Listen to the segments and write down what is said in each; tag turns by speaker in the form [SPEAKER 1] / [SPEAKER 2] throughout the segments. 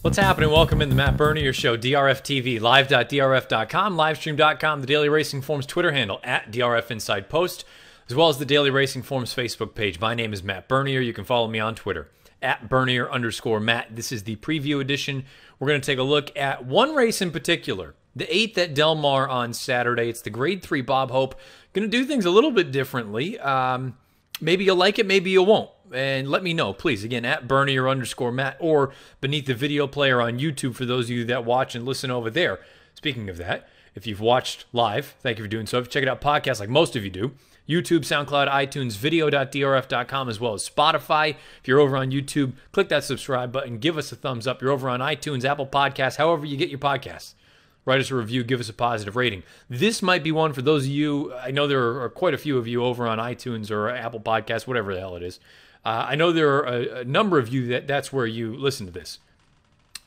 [SPEAKER 1] What's happening? Welcome in the Matt Bernier Show, DRF TV, live.drf.com, livestream.com, the Daily Racing Forms Twitter handle, at DRF Inside Post, as well as the Daily Racing Forms Facebook page. My name is Matt Bernier. You can follow me on Twitter, at Bernier_Matt. This is the preview edition. We're going to take a look at one race in particular, the 8th at Del Mar on Saturday. It's the Grade 3 Bob Hope. Going to do things a little bit differently. Maybe you'll like it, maybe you won't. And let me know, please. Again, at Bernier_Matt or beneath the video player on YouTube for those of you that watch and listen over there. Speaking of that, if you've watched live, thank you for doing so. If you check it out podcast like most of you do, YouTube, SoundCloud, iTunes, video.drf.com, as well as Spotify. If you're over on YouTube, click that subscribe button. Give us a thumbs up. You're over on iTunes, Apple Podcasts, however you get your podcasts. Write us a review, give us a positive rating. This might be one for those of you, I know there are quite a few of you over on iTunes or Apple Podcasts, whatever the hell it is. I know there are a number of you that's where you listen to this.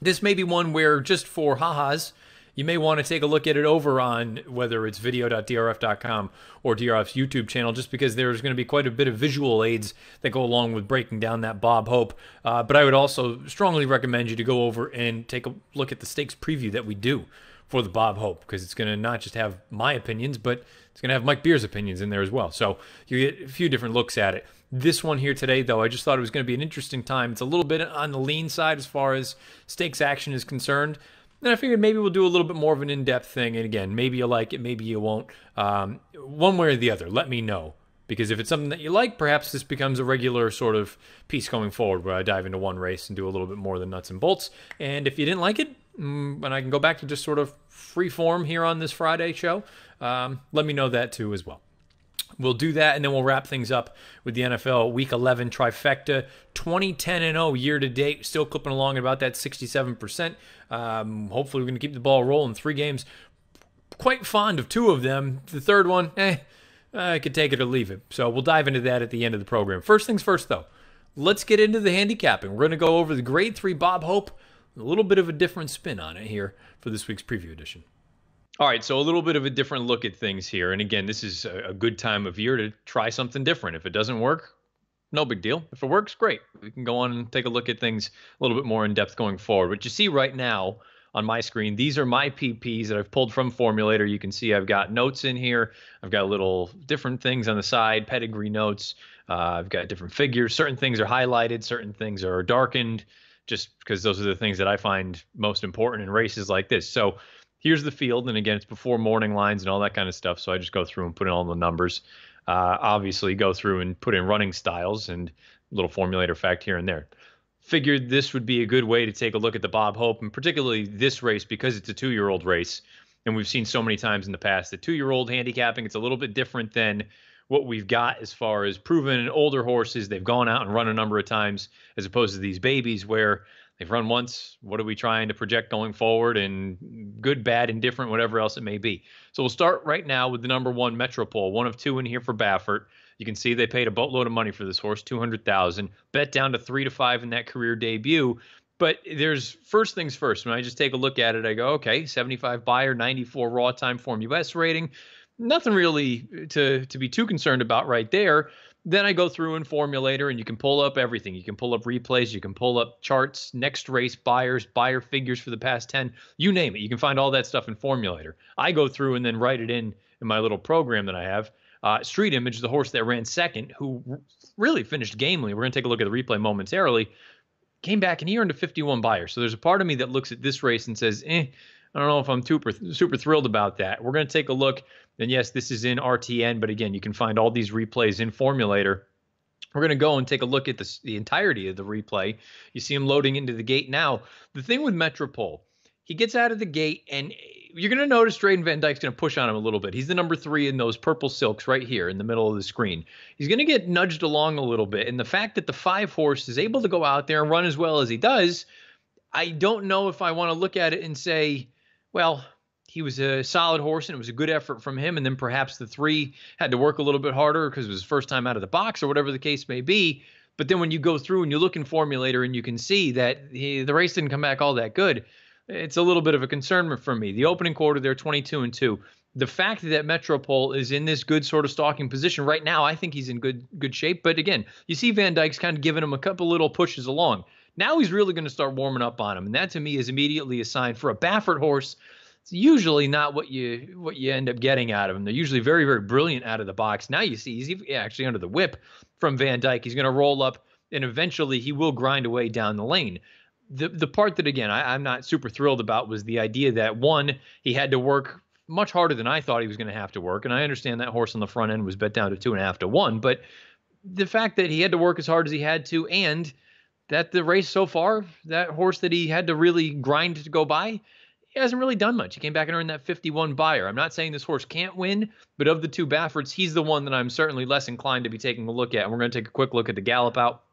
[SPEAKER 1] This may be one where just for ha-has, you may want to take a look at it over on whether it's video.drf.com or DRF's YouTube channel, just because there's going to be quite a bit of visual aids that go along with breaking down that Bob Hope. But I would also strongly recommend you to go over and take a look at the stakes preview that we do for the Bob Hope, because it's going to not just have my opinions, but it's going to have Mike Beer's opinions in there as well. So you get a few different looks at it. This one here today, though, I just thought it was going to be an interesting time. It's a little bit on the lean side as far as stakes action is concerned. And I figured maybe we'll do a little bit more of an in-depth thing. And again, maybe you like it, maybe you won't. One way or the other, let me know. Because if it's something that you like, perhaps this becomes a regular sort of piece going forward where I dive into one race and do a little bit more than nuts and bolts. And if you didn't like it, and I can go back to just sort of free form here on this Friday show, let me know that too as well. We'll do that, and then we'll wrap things up with the NFL Week 11 Trifecta. 20-10-0 year-to-date, still clipping along at about that 67%. Hopefully we're going to keep the ball rolling. 3 games, quite fond of 2 of them. The third one, I could take it or leave it. So we'll dive into that at the end of the program. First things first, though. Let's get into the handicapping. We're going to go over the Grade 3 Bob Hope. A little bit of a different spin on it here for this week's preview edition. All right, so a little bit of a different look at things here. And again, this is a good time of year to try something different. If it doesn't work, no big deal. If it works, great. We can go on and take a look at things a little bit more in depth going forward. What you see right now on my screen, these are my PPs that I've pulled from Formulator. You can see I've got notes in here. I've got little different things on the side, pedigree notes. I've got different figures. Certain things are highlighted. Certain things are darkened, just because those are the things that I find most important in races like this. So here's the field, and again, it's before morning lines and all that kind of stuff, so I just go through and put in all the numbers. Obviously, go through and put in running styles and a little formulator fact here and there. Figured this would be a good way to take a look at the Bob Hope, and particularly this race because it's a 2-year-old race, and we've seen so many times in the past that 2-year-old handicapping, it's a little bit different than what we've got as far as proven and older horses. They've gone out and run a number of times as opposed to these babies where they've run once. What are we trying to project going forward? And good, bad, indifferent, whatever else it may be. So we'll start right now with the number 1 Metropole, 1 of 2 in here for Baffert. You can see they paid a boatload of money for this horse, $200,000. Bet down to 3 to 5 in that career debut. But there's first things first. When I just take a look at it, I go, okay, 75 buyer, 94 raw time form US rating. Nothing really to be too concerned about right there. Then I go through in Formulator, and you can pull up everything. You can pull up replays. You can pull up charts, next race buyers, buyer figures for the past 10. You name it. You can find all that stuff in Formulator. I go through and then write it in my little program that I have. Street Image, the horse that ran second, who really finished gamely. We're going to take a look at the replay momentarily. Came back, and he earned a 51 buyer. So there's a part of me that looks at this race and says, I don't know if I'm super thrilled about that. We're going to take a look. And yes, this is in RTN, but again, you can find all these replays in Formulator. We're going to go and take a look at the entirety of the replay. You see him loading into the gate now. The thing with Metropole, he gets out of the gate, and you're going to notice Drayden Van Dyke's going to push on him a little bit. He's the number 3 in those purple silks right here in the middle of the screen. He's going to get nudged along a little bit. And the fact that the 5 horse is able to go out there and run as well as he does, I don't know if I want to look at it and say, well, he was a solid horse and it was a good effort from him, and then perhaps the 3 had to work a little bit harder because it was his first time out of the box or whatever the case may be. But then when you go through and you look in Formulator and you can see that the race didn't come back all that good, it's a little bit of a concern for me. The opening quarter there, 22-2. The fact that Metropole is in this good sort of stalking position right now, I think he's in good shape. But again, you see Van Dyke's kind of giving him a couple little pushes along. Now he's really going to start warming up on him. And that to me is immediately a sign for a Baffert horse. It's usually not what you end up getting out of them. They're usually very, very brilliant out of the box. Now you see he's actually under the whip from Van Dyke. He's going to roll up, and eventually he will grind away down the lane. The part that, again, I'm not super thrilled about was the idea that, one, he had to work much harder than I thought he was going to have to work. And I understand that horse on the front end was bet down to 2.5 to 1. But the fact that he had to work as hard as he had to, and that the race so far, that horse that he had to really grind to go by, he hasn't really done much. He came back and earned that 51 buyer. I'm not saying this horse can't win, but of the two Bafferts, he's the one that I'm certainly less inclined to be taking a look at. And we're going to take a quick look at the gallop out.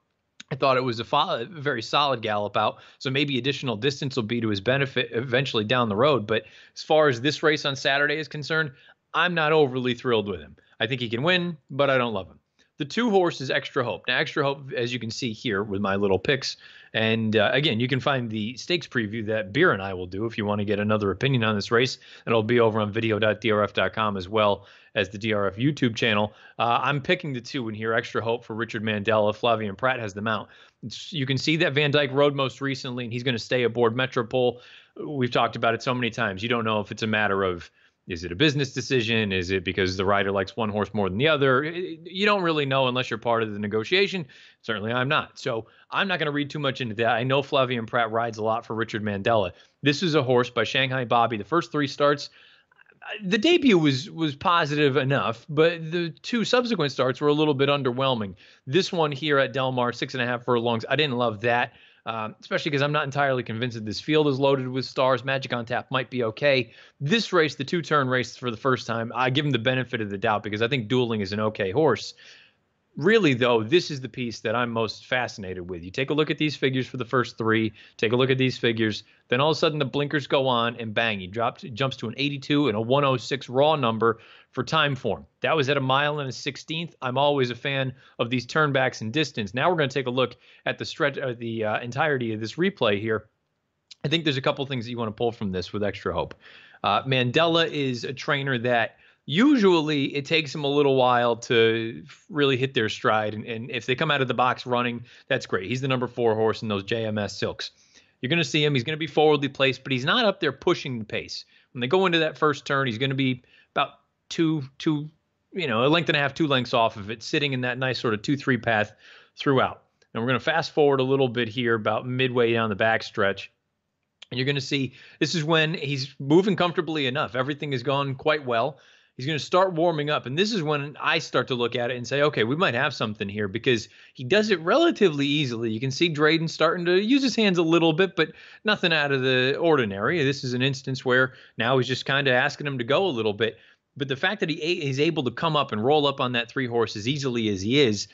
[SPEAKER 1] I thought it was a very solid gallop out, so maybe additional distance will be to his benefit eventually down the road. But as far as this race on Saturday is concerned, I'm not overly thrilled with him. I think he can win, but I don't love him. The 2 horse is Extra Hope. Now, Extra Hope, as you can see here with my little picks, and again, you can find the stakes preview that Beer and I will do if you want to get another opinion on this race. And it'll be over on video.drf.com as well as the DRF YouTube channel. I'm picking the 2 in here, Extra Hope for Richard Mandella. Flavien Prat has the mount. You can see that Van Dyke rode most recently, and he's going to stay aboard Metropole. We've talked about it so many times. You don't know if it's a matter of, is it a business decision? Is it because the rider likes one horse more than the other? You don't really know unless you're part of the negotiation. Certainly I'm not. So I'm not going to read too much into that. I know Flavien Prat rides a lot for Richard Mandella. This is a horse by Shanghai Bobby. The first 3 starts, the debut was positive enough, but the 2 subsequent starts were a little bit underwhelming. This one here at Del Mar, 6.5 furlongs, I didn't love that. Especially because I'm not entirely convinced that this field is loaded with stars. Magic on Tap might be okay. This race, the 2-turn race for the first time, I give him the benefit of the doubt because I think Dueling is an okay horse. Really, though, this is the piece that I'm most fascinated with. You take a look at these figures for the first 3, take a look at these figures, then all of a sudden the blinkers go on and bang, he jumps to an 82 and a 106 raw number for time form. That was at 1 mile and a 16th. I'm always a fan of these turnbacks and distance. Now we're going to take a look at the stretch, the entirety of this replay here. I think there's a couple things that you want to pull from this with Extra Hope. Mandella is a trainer that usually it takes them a little while to really hit their stride. And if they come out of the box running, that's great. He's the number 4 horse in those JMS Silks. You're going to see him. He's going to be forwardly placed, but he's not up there pushing the pace. When they go into that first turn, he's going to be about a length and a half, 2 lengths off of it, sitting in that nice sort of 2-3 path throughout. And we're going to fast forward a little bit here about midway down the backstretch. And you're going to see this is when he's moving comfortably enough. Everything has gone quite well. He's going to start warming up. And this is when I start to look at it and say, okay, we might have something here because he does it relatively easily. You can see Drayden starting to use his hands a little bit, but nothing out of the ordinary. This is an instance where now he's just kind of asking him to go a little bit. But the fact that he's able to come up and roll up on that 3 horse as easily as he is,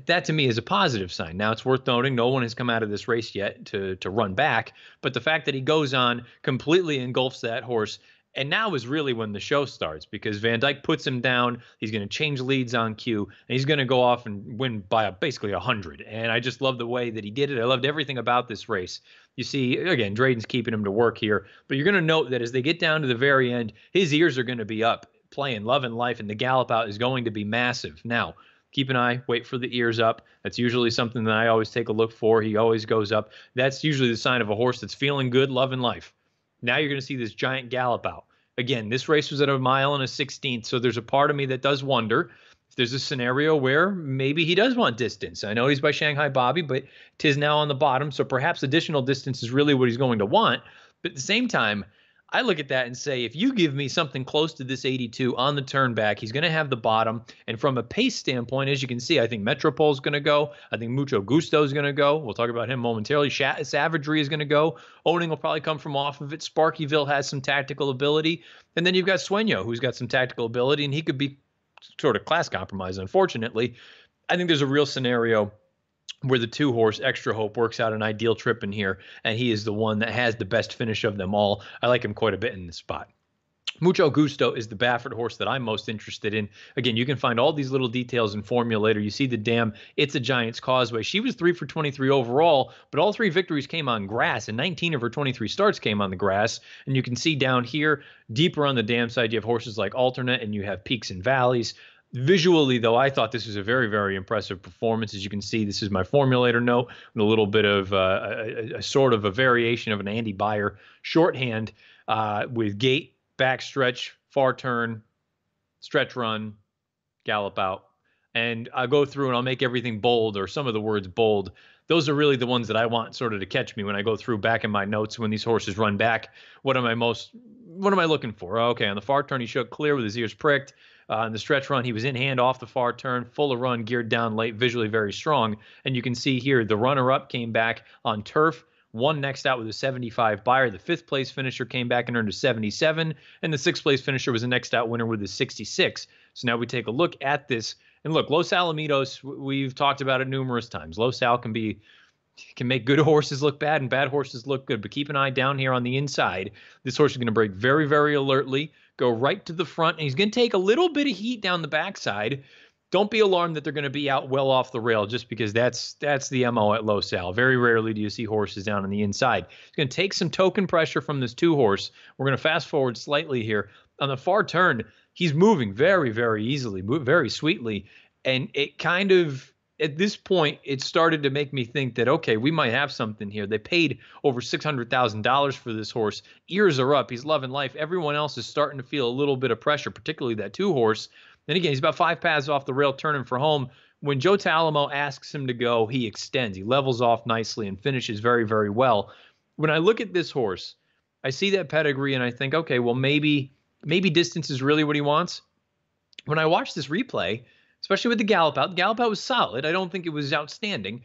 [SPEAKER 1] that to me is a positive sign. Now, it's worth noting no one has come out of this race yet to run back. But the fact that he goes on, completely engulfs that horse, and now is really when the show starts because Van Dyke puts him down. He's going to change leads on cue, and he's going to go off and win by basically 100. And I just love the way that he did it. I loved everything about this race. You see, again, Drayden's keeping him to work here. But you're going to note that as they get down to the very end, his ears are going to be up, playing Love and Life, and the gallop out is going to be massive. Now, keep an eye, wait for the ears up. That's usually something that I always take a look for. He always goes up. That's usually the sign of a horse that's feeling good, Love and Life. Now you're going to see this giant gallop out. Again, this race was at 1 mile and a 16th, so there's a part of me that does wonder if there's a scenario where maybe he does want distance. I know he's by Shanghai Bobby, but 'tis now on the bottom, so perhaps additional distance is really what he's going to want. But at the same time, I look at that and say, if you give me something close to this 82 on the turn back, he's going to have the bottom. And from a pace standpoint, as you can see, I think Metropole's going to go. I think Mucho Gusto is going to go. We'll talk about him momentarily. Savagery is going to go. Owning will probably come from off of it. Sparkyville has some tactical ability. And then you've got Sueño, who's got some tactical ability, and he could be sort of class compromise, unfortunately. I think there's a real scenario where the 2 horse Extra Hope works out an ideal trip in here, and he is the one that has the best finish of them all. I like him quite a bit in this spot. Mucho Gusto is the Baffert horse that I'm most interested in. Again, you can find all these little details in Formulator. You see the dam, It's a Giant's Causeway. She was 3 for 23 overall, but all 3 victories came on grass, and 19 of her 23 starts came on the grass. And you can see down here, deeper on the dam side, you have horses like Alternate, and you have Peaks and Valleys. Visually, though, I thought this was a very, very impressive performance. As you can see, this is my formulator note with a little bit of a sort of a variation of an Andy Beyer shorthand with gait, backstretch, far turn, stretch run, gallop out. And I'll go through and I'll make everything bold, or some of the words bold. Those are really the ones that I want sort of to catch me when I go through back in my notes when these horses run back. What am I looking for? Okay, on the far turn, he showed clear with his ears pricked. In the stretch run, he was in hand off the far turn, full of run, geared down late, visually very strong. And you can see here the runner-up came back on turf, won next out with a 75 Beyer. The fifth place finisher came back and earned a 77, and the sixth place finisher was a next out winner with a 66. So now we take a look at this. And look, Los Alamitos, we've talked about it numerous times. Los Al can make good horses look bad and bad horses look good. But keep an eye down here on the inside. This horse is going to break very, very alertly, go right to the front, and he's going to take a little bit of heat down the backside. Don't be alarmed that they're going to be out well off the rail, just because that's the MO at Los Al. Very rarely do you see horses down on the inside. He's going to take some token pressure from this two horse. We're going to fast forward slightly here. On the far turn, he's moving very, very easily, very sweetly. And it kind of, at this point, it started to make me think that, okay, we might have something here. They paid over $600,000 for this horse. Ears are up. He's loving life. Everyone else is starting to feel a little bit of pressure, particularly that two horse. Then again, he's about 5 paths off the rail, turning for home. When Joe Talamo asks him to go, he extends. He levels off nicely and finishes very, very well. When I look at this horse, I see that pedigree and I think, okay, well, maybe distance is really what he wants. When I watch this replay, especially with the gallop out was solid. I don't think it was outstanding,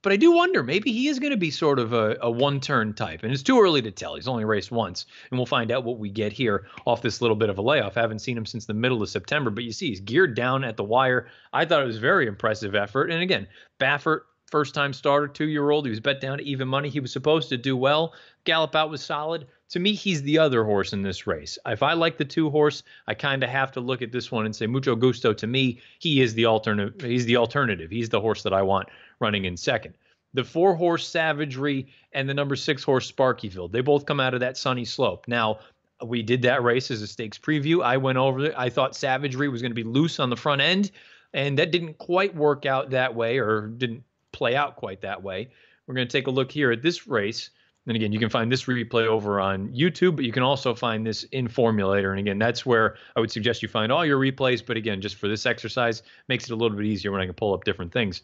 [SPEAKER 1] but I do wonder, maybe he is going to be sort of a one-turn type, and it's too early to tell. He's only raced once, and we'll find out what we get here off this little bit of a layoff. I haven't seen him since the middle of September, but you see he's geared down at the wire. I thought it was a very impressive effort, and again, Baffert, first-time starter, 2-year-old. He was bet down to even money. He was supposed to do well. Gallop out was solid. To me, he's the other horse in this race. If I like the two horse, I kind of have to look at this one and say, Mucho Gusto, to me, he is the alternative. He's the alternative. He's the horse that I want running in second. The 4-horse Savagery and the number 6 horse Sparkyville, they both come out of that sunny slope. Now, we did that race as a stakes preview. I went over it. I thought Savagery was going to be loose on the front end, and that didn't quite work out that way, or didn't play out quite that way. We're going to take a look here at this race. And again, you can find this replay over on YouTube, but you can also find this in Formulator. And again, that's where I would suggest you find all your replays. But again, just for this exercise, makes it a little bit easier when I can pull up different things.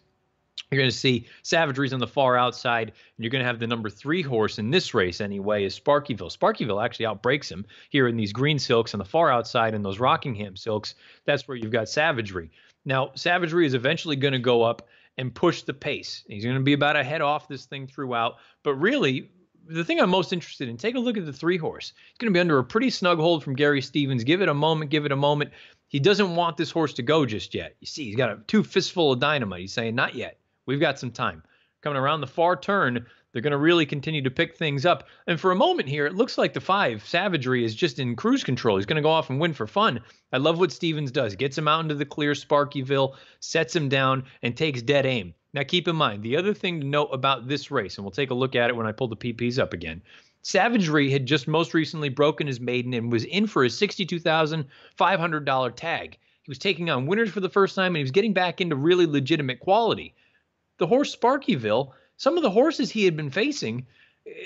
[SPEAKER 1] You're going to see Savagery's on the far outside, and you're going to have the number 3 horse in this race anyway is Sparkyville. Sparkyville actually outbreaks him here in these green silks on the far outside and those Rockingham silks. That's where you've got Savagery. Now, Savagery is eventually going to go up and push the pace. He's going to be about a head off this thing throughout. But really, the thing I'm most interested in, take a look at the 3 horse. He's going to be under a pretty snug hold from Gary Stevens. Give it a moment, give it a moment. He doesn't want this horse to go just yet. You see, he's got 2 fistful of dynamite. He's saying, not yet. We've got some time. Coming around the far turn, they're going to really continue to pick things up. And for a moment here, it looks like the 5, Savagery, is just in cruise control. He's going to go off and win for fun. I love what Stevens does. Gets him out into the clear, Sparkyville, sets him down, and takes dead aim. Now, keep in mind, the other thing to note about this race, and we'll take a look at it when I pull the PPs up again, Savagery had just most recently broken his maiden and was in for his $62,500 tag. He was taking on winners for the first time, and he was getting back into really legitimate quality. The horse Sparkyville, some of the horses he had been facing,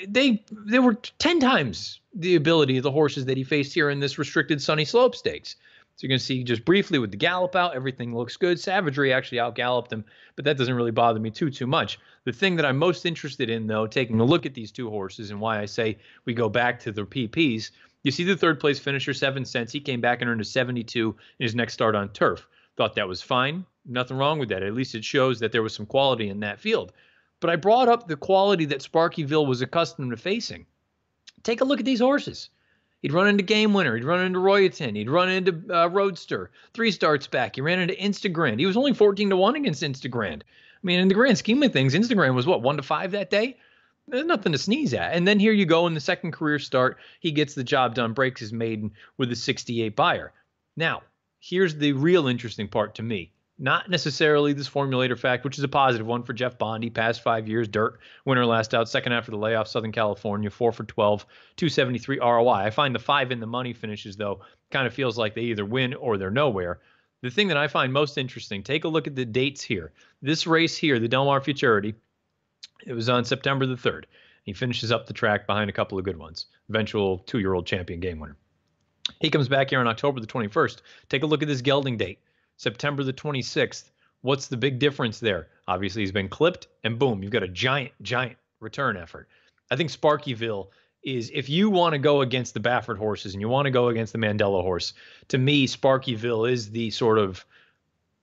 [SPEAKER 1] they were 10 times the ability of the horses that he faced here in this restricted Sunny Slope Stakes. So you're going to see just briefly with the gallop out, everything looks good. Savagery actually outgalloped him, but that doesn't really bother me too much. The thing that I'm most interested in, though, taking a look at these 2 horses and why I say we go back to the PPs, you see the 3rd place finisher, 7 cents. He came back and earned a 72 in his next start on turf. Thought that was fine. Nothing wrong with that. At least it shows that there was some quality in that field. But I brought up the quality that Sparkyville was accustomed to facing. Take a look at these horses. He'd run into Game Winner. He'd run into Royalton. He'd run into Roadster. 3 starts back. He ran into Instagrand. He was only 14-1 against Instagrand. I mean, in the grand scheme of things, Instagram was what, 1-5 that day? There's nothing to sneeze at. And then here you go in the second career start. He gets the job done, breaks his maiden with a 68 Beyer. Now, here's the real interesting part to me. Not necessarily this formulator fact, which is a positive one for Jeff Bondi, past 5 years, dirt, winner last out, second after the layoff, Southern California, 4 for 12, 273 ROI. I find the 5 in the money finishes, though, kind of feels like they either win or they're nowhere. The thing that I find most interesting, take a look at the dates here. This race here, the Del Mar Futurity, it was on September the 3rd. He finishes up the track behind a couple of good ones. Eventual 2-year-old champion game winner. He comes back here on October the 21st. Take a look at this gelding date, September the 26th. What's the big difference there? Obviously, he's been clipped, and boom, you've got a giant return effort. I think Sparkyville is, if you want to go against the Baffert horses and you want to go against the Mandela horse, to me, Sparkyville is the sort of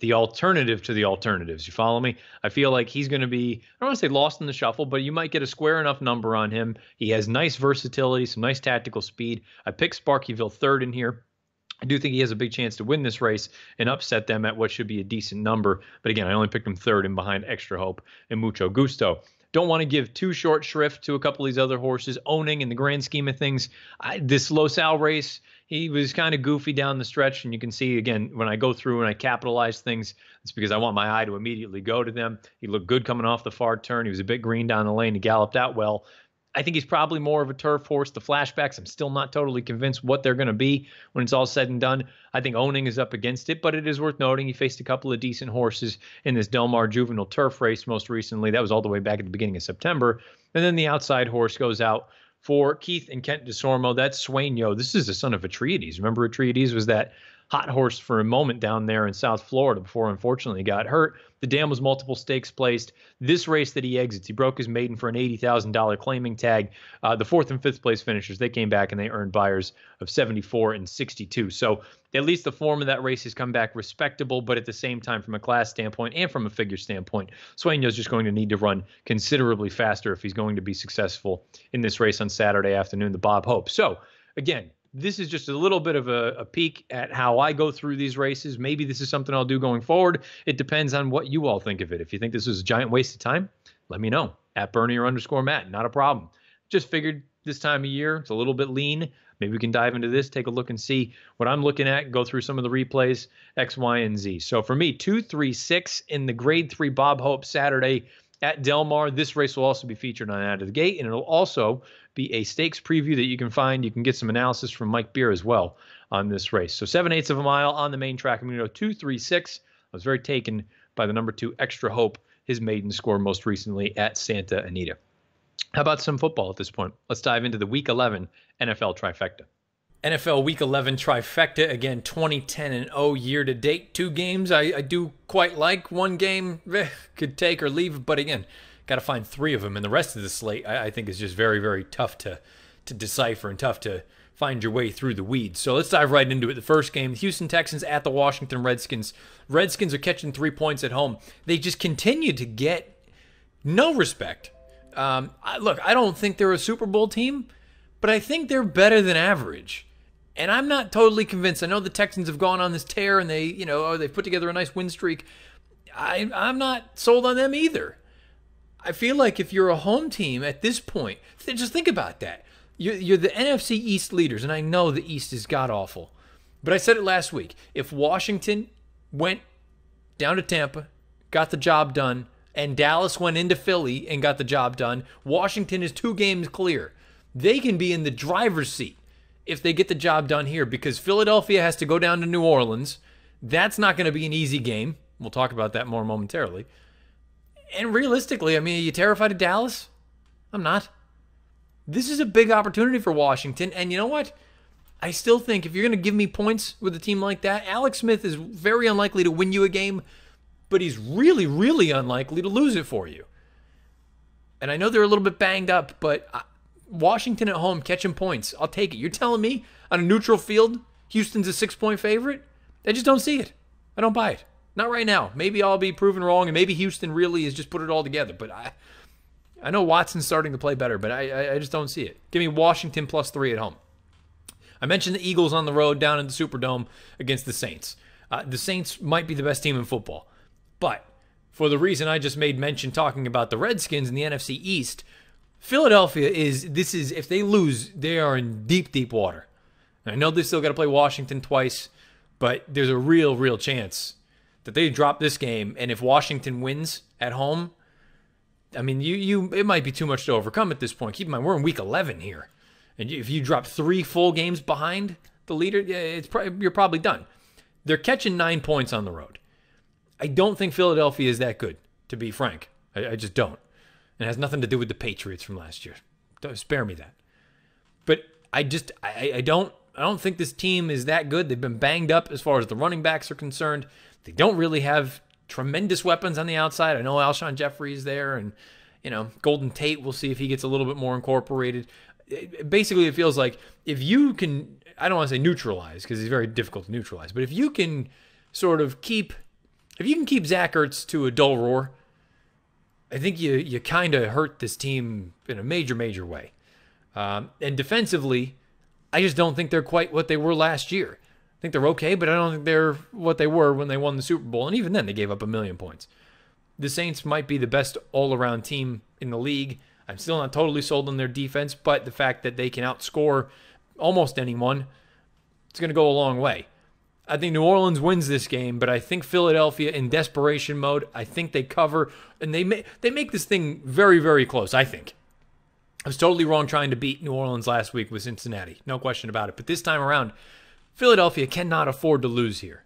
[SPEAKER 1] the alternative to the alternatives. You follow me? I feel like he's going to be, I don't want to say lost in the shuffle, but you might get a square enough number on him. He has nice versatility, some nice tactical speed. I picked Sparkyville third in here. I do think he has a big chance to win this race and upset them at what should be a decent number. But again, I only picked him third and behind Extra Hope and Mucho Gusto. Don't want to give too short shrift to a couple of these other horses. Owning, in the grand scheme of things, this Los Al race, he was kind of goofy down the stretch. And you can see, again, when I go through and I capitalize things, it's because I want my eye to immediately go to them. He looked good coming off the far turn. He was a bit green down the lane. He galloped out well. I think he's probably more of a turf horse. The flashbacks, I'm still not totally convinced what they're going to be when it's all said and done. I think Owning is up against it, but it is worth noting he faced a couple of decent horses in this Del Mar juvenile turf race most recently. That was all the way back at the beginning of September. And then the outside horse goes out for Keith and Kent DeSormo. That's Sueño. This is the son of Atreides. Remember, Atreides was that hot horse for a moment down there in South Florida before, unfortunately, he got hurt. The dam was multiple stakes placed. This race that he exits, he broke his maiden for an $80,000 claiming tag. The fourth and fifth place finishers, they came back and they earned buyers of 74 and 62. So at least the form of that race has come back respectable, but at the same time, from a class standpoint and from a figure standpoint, Sueño's just going to need to run considerably faster if he's going to be successful in this race on Saturday afternoon, the Bob Hope. So again, this is just a little bit of a peek at how I go through these races. Maybe this is something I'll do going forward. It depends on what you all think of it. If you think this is a giant waste of time, let me know. At Bernier_Matt, not a problem. Just figured this time of year, it's a little bit lean. Maybe we can dive into this, take a look and see what I'm looking at, go through some of the replays, X, Y, and Z. So for me, 2, 3, 6 in the Grade 3 Bob Hope Saturday at Del Mar. This race will also be featured on Out of the Gate, and it'll also be a stakes preview that you can find. You can get some analysis from Mike Beer as well on this race. So 7/8 of a mile on the main track. I'm going to go 2, 3, 6. I was very taken by the number 2 Extra Hope, his maiden score most recently at Santa Anita. How about some football at this point? Let's dive into the Week 11 NFL Trifecta. NFL Week 11 Trifecta, again, 20-10-0 year to date. 2 games I do quite like. 1 game could take or leave, but again, got to find 3 of them. And the rest of the slate, I think, is just very, very tough to decipher and tough to find your way through the weeds. So let's dive right into it. The first game, the Houston Texans at the Washington Redskins. Redskins are catching 3 points at home. They just continue to get no respect. Look, I don't think they're a Super Bowl team, but I think they're better than average. And I'm not totally convinced. I know the Texans have gone on this tear and they've put together a nice win streak. I'm not sold on them either. I feel like if you're a home team at this point, just think about that. You're the NFC East leaders, and I know the East is god-awful. But I said it last week. If Washington went down to Tampa, got the job done, and Dallas went into Philly and got the job done, Washington is 2 games clear. They can be in the driver's seat if they get the job done here, because Philadelphia has to go down to New Orleans. That's not going to be an easy game. We'll talk about that more momentarily. And realistically, I mean, are you terrified of Dallas? I'm not. This is a big opportunity for Washington, and you know what? I still think if you're going to give me points with a team like that, Alex Smith is very unlikely to win you a game, but he's really, really unlikely to lose it for you. And I know they're a little bit banged up, but Washington at home catching points, I'll take it. You're telling me on a neutral field, Houston's a 6-point favorite? I just don't see it. I don't buy it. Not right now. Maybe I'll be proven wrong, and maybe Houston really has just put it all together. But I know Watson's starting to play better, but I just don't see it. Give me Washington +3 at home. I mentioned the Eagles on the road down in the Superdome against the Saints. The Saints might be the best team in football. But for the reason I just made mention talking about the Redskins in the NFC East, Philadelphia if they lose, they are in deep, deep water. And I know they still got to play Washington twice, but there's a real, real chance that they drop this game. And if Washington wins at home, I mean, it might be too much to overcome at this point. Keep in mind, we're in Week 11 here. And if you drop 3 full games behind the leader, you're probably done. They're catching 9 points on the road. I don't think Philadelphia is that good, to be frank. I just don't. It has nothing to do with the Patriots from last year. Don't spare me that. But I don't think this team is that good. They've been banged up as far as the running backs are concerned. They don't really have tremendous weapons on the outside. I know Alshon Jeffrey is there, and Golden Tate, we'll see if he gets a little bit more incorporated. Basically, it feels like if you can, I don't want to say neutralize because he's very difficult to neutralize, but if you can sort of keep Zach Ertz to a dull roar, I think you kind of hurt this team in a major, major way. And defensively, I just don't think they're quite what they were last year. I think they're okay, but I don't think they're what they were when they won the Super Bowl. And even then, they gave up 1 million points. The Saints might be the best all-around team in the league. I'm still not totally sold on their defense, but the fact that they can outscore almost anyone, it's going to go a long way. I think New Orleans wins this game, but I think Philadelphia in desperation mode, I think they cover, and they make this thing very, very close, I think. I was totally wrong trying to beat New Orleans last week with Cincinnati. No question about it. But this time around, Philadelphia cannot afford to lose here.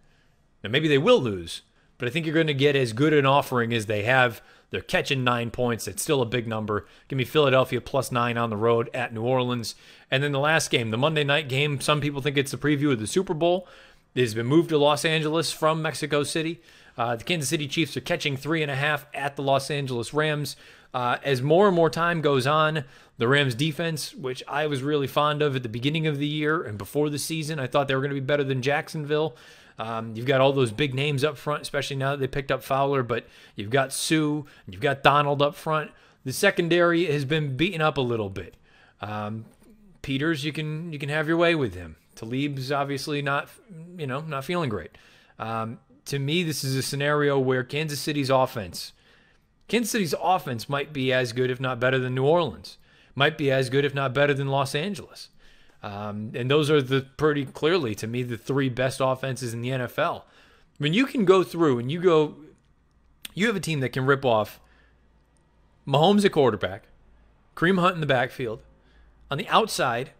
[SPEAKER 1] Now, maybe they will lose, but I think you're going to get as good an offering as they have. They're catching 9 points. It's still a big number. Give me Philadelphia +9 on the road at New Orleans. And then the last game, the Monday night game, some people think it's the preview of the Super Bowl. It has been moved to Los Angeles from Mexico City. The Kansas City Chiefs are catching 3.5 at the Los Angeles Rams. As more and more time goes on, the Rams defense, which I was really fond of at the beginning of the year and before the season, I thought they were going to be better than Jacksonville. You've got all those big names up front, especially now that they picked up Fowler, but you've got Sue, and you've got Donald up front. The secondary has been beaten up a little bit. Peters, you can have your way with him. Talib's obviously not feeling great. To me, this is a scenario where Kansas City's offense might be as good, if not better, than New Orleans. Might be as good, if not better, than Los Angeles. And those are pretty clearly, to me, the 3 best offenses in the NFL. When you can go through and you have a team that can rip off Mahomes at quarterback, Kareem Hunt in the backfield. On the outside,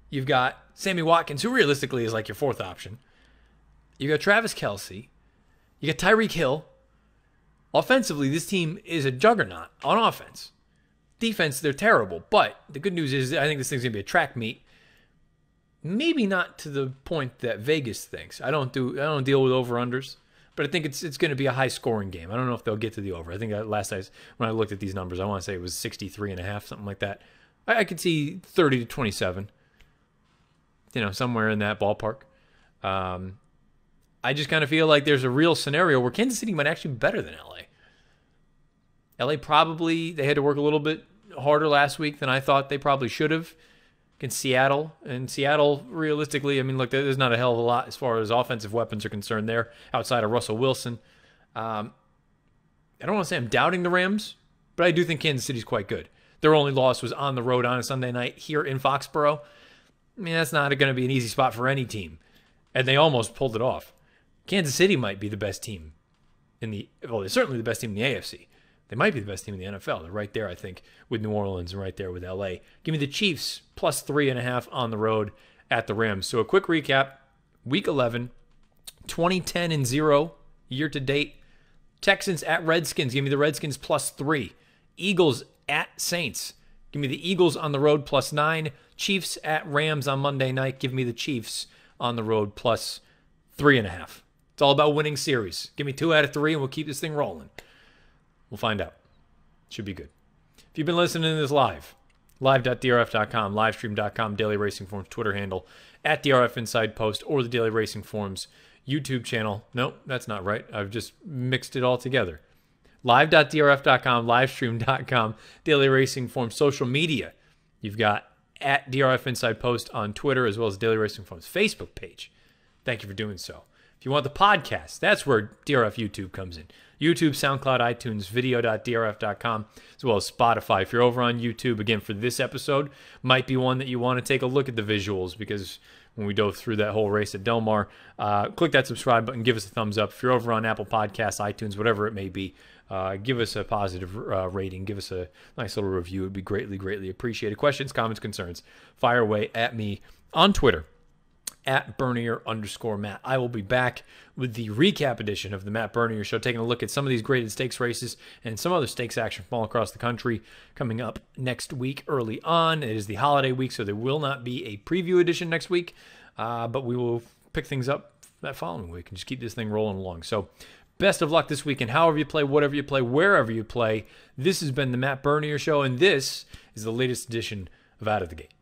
[SPEAKER 1] you've got Sammy Watkins, who realistically is like your 4th option. You got Travis Kelce. You got Tyreek Hill. Offensively, this team is a juggernaut on offense. Defense, they're terrible. But the good news is I think this thing's going to be a track meet. Maybe not to the point that Vegas thinks. I don't deal with over-unders, but I think it's going to be a high-scoring game. I don't know if they'll get to the over. I think when I looked at these numbers, I want to say it was 63.5, something like that. I could see 30-27. Somewhere in that ballpark. I just kind of feel like there's a real scenario where Kansas City might actually be better than LA. LA probably, they had to work a little bit harder last week than I thought they probably should have against Seattle. And Seattle, realistically, I mean, look, there's not a hell of a lot as far as offensive weapons are concerned there outside of Russell Wilson. I don't want to say I'm doubting the Rams, but I do think Kansas City's quite good. Their only loss was on the road on a Sunday night here in Foxborough. I mean, that's not going to be an easy spot for any team. And they almost pulled it off. Kansas City might be the best team they're certainly the best team in the AFC. They might be the best team in the NFL. They're right there, I think, with New Orleans and right there with LA. Give me the Chiefs +3.5 on the road at the Rams. So a quick recap. Week 11, 20-10-0 year to date. Texans at Redskins. Give me the Redskins +3. Eagles at Saints. Give me the Eagles on the road +9. Chiefs at Rams on Monday night. Give me the Chiefs on the road +3.5. It's all about winning series. Give me 2 out of 3 and we'll keep this thing rolling. We'll find out. Should be good. If you've been listening to this live.drf.com, livestream.com, Daily Racing Forms Twitter handle, at DRF Inside Post, or the Daily Racing Forms YouTube channel. No, that's not right. I've just mixed it all together. Live.drf.com, livestream.com, Daily Racing Forms social media. You've got at DRF Inside Post on Twitter, as well as Daily Racing Forms Facebook page. Thank you for doing so. If you want the podcast, that's where DRF YouTube comes in. YouTube, SoundCloud, iTunes, video.drf.com, as well as Spotify. If you're over on YouTube, again, for this episode, might be one that you want to take a look at the visuals, because when we dove through that whole race at Del Mar, click that subscribe button, give us a thumbs up. If you're over on Apple Podcasts, iTunes, whatever it may be, give us a positive rating. Give us a nice little review. It would be greatly, greatly appreciated. Questions, comments, concerns, fire away at me on Twitter, at Bernier_Matt. I will be back with the recap edition of the Matt Bernier Show, taking a look at some of these graded stakes races and some other stakes action from all across the country coming up next week early on. It is the holiday week, so there will not be a preview edition next week, but we will pick things up that following week and just keep this thing rolling along. So best of luck this weekend, however you play, whatever you play, wherever you play. This has been the Matt Bernier Show, and this is the latest edition of Out of the Gate.